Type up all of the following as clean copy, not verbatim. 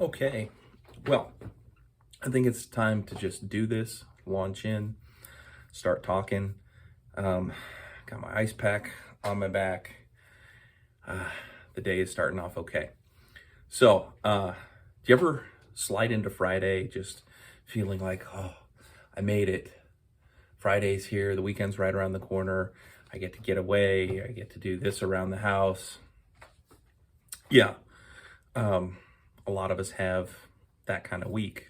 Okay, well, I think it's time to just do this, launch in, start talking. Um, got my ice pack on my back. Uh, the day is starting off okay. Do you ever slide into Friday just feeling like, oh, I made it? Friday's here, the weekend's right around the corner. I get to get away, I get to do this around the house. Yeah, um, a lot of us have that kind of week.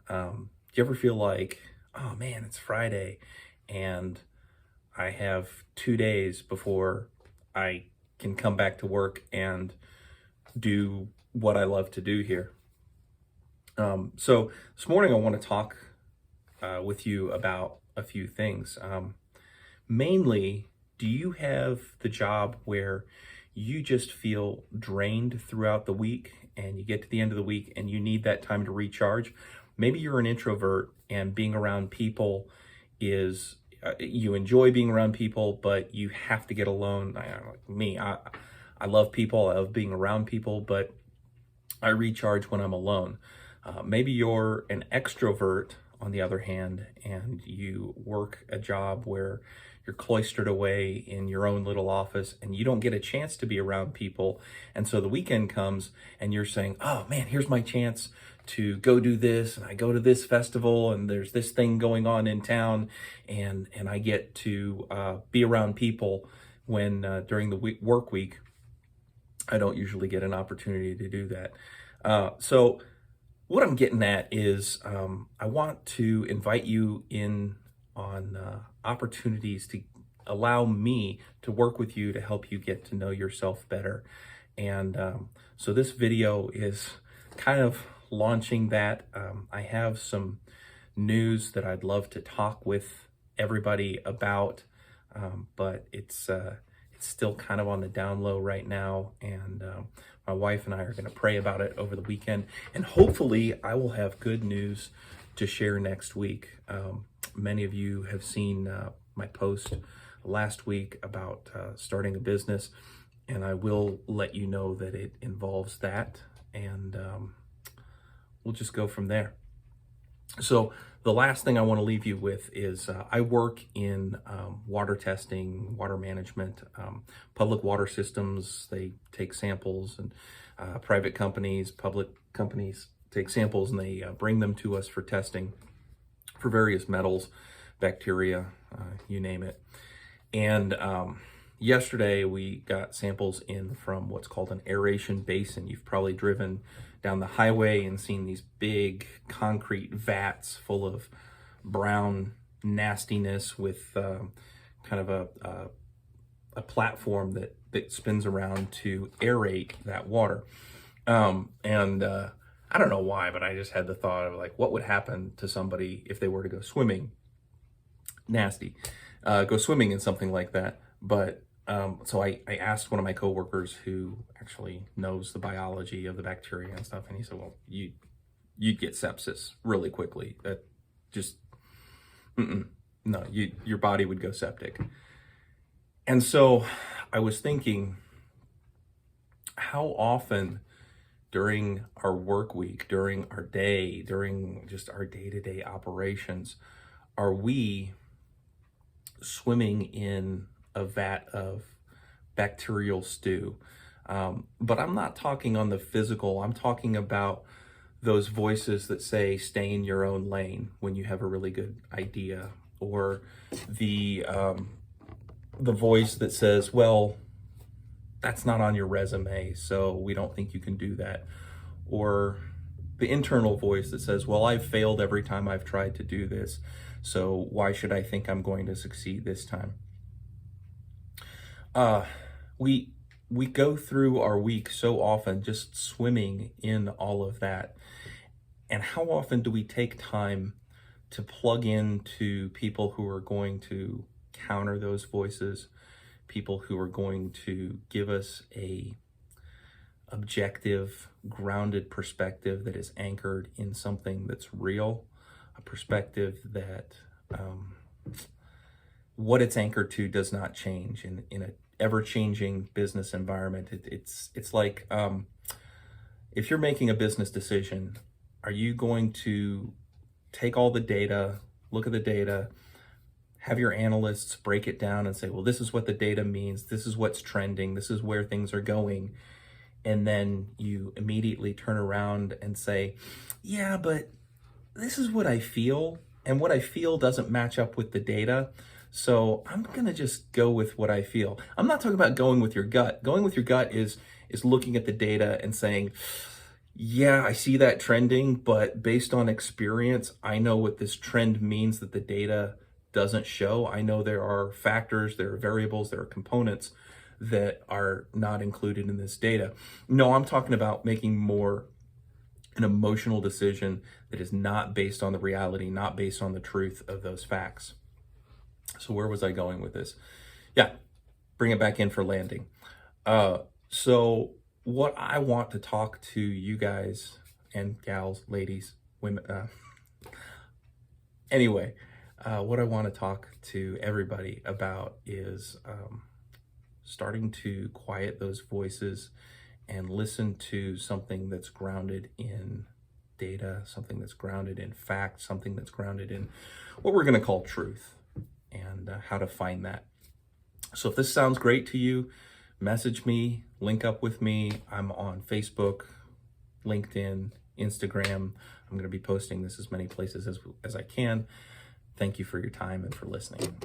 Do you ever feel like, oh man, it's Friday and I have 2 days before I can come back to work and do what I love to do here? So this morning I want to talk with you about a few things. Mainly, do you have the job where you just feel drained throughout the week and you get to the end of the week and you need that time to recharge? Maybe you're an introvert and being around people is, you enjoy being around people, but you have to get alone. Like me, I love people, I love being around people, but I recharge when I'm alone. Maybe you're an extrovert, on the other hand, and you work a job where you're cloistered away in your own little office and you don't get a chance to be around people. And so the weekend comes and you're saying, oh man, here's my chance to go do this. And I go to this festival and there's this thing going on in town, and I get to be around people when during the work week, I don't usually get an opportunity to do that. So what I'm getting at is I want to invite you in on opportunities to allow me to work with you to help you get to know yourself better. And so this video is kind of launching that. I have some news that I'd love to talk with everybody about, but it's still kind of on the down low right now, and my wife and I are going to pray about it over the weekend, and hopefully I will have good news to share next week. Many of you have seen my post last week about starting a business, and I will let you know that it involves that, and we'll just go from there. So the last thing I want to leave you with is I work in water testing, water management, public water systems. They take samples, and private companies, public companies take samples, and they bring them to us for testing for various metals, bacteria, you name it. And yesterday we got samples in from what's called an aeration basin. You've probably driven down the highway and seen these big concrete vats full of brown nastiness with kind of a platform that spins around to aerate that water. I don't know why, but I just had the thought of like, what would happen to somebody if they were to go swimming? Nasty. Go swimming in something like that. But so I asked one of my coworkers who actually knows the biology of the bacteria and stuff, and he said, well, you'd get sepsis really quickly. That just, no, your body would go septic. And so I was thinking, how often during our work week, during our day, during just our day-to-day operations, are we swimming in a vat of bacterial stew? But I'm not talking on the physical. I'm talking about those voices that say, stay in your own lane when you have a really good idea, or the voice that says, well, that's not on your resume, so we don't think you can do that. Or the internal voice that says, well, I've failed every time I've tried to do this, so why should I think I'm going to succeed this time? We go through our week so often just swimming in all of that. And how often do we take time to plug into people who are going to counter those voices, people who are going to give us a objective, grounded perspective that is anchored in something that's real, a perspective that what it's anchored to does not change in an ever-changing business environment. It's like if you're making a business decision, are you going to take all the data, look at the data, have your analysts break it down and say, well, this is what the data means, this is what's trending, this is where things are going, and then you immediately turn around and say, yeah, but this is what I feel, and what I feel doesn't match up with the data, so I'm gonna just go with what I feel. I'm not talking about going with your gut. Going with your gut is looking at the data and saying, yeah, I see that trending, but based on experience, I know what this trend means that the data doesn't show. I know there are factors, there are variables, there are components that are not included in this data. No, I'm talking about making more an emotional decision that is not based on the reality, not based on the truth of those facts. So where was I going with this? Yeah, bring it back in for landing. So what I want to talk to you guys and gals, ladies, women, anyway, what I want to talk to everybody about is starting to quiet those voices and listen to something that's grounded in data, something that's grounded in fact, something that's grounded in what we're going to call truth, and how to find that. So if this sounds great to you, message me, link up with me. I'm on Facebook, LinkedIn, Instagram. I'm going to be posting this as many places as I can. Thank you for your time and for listening.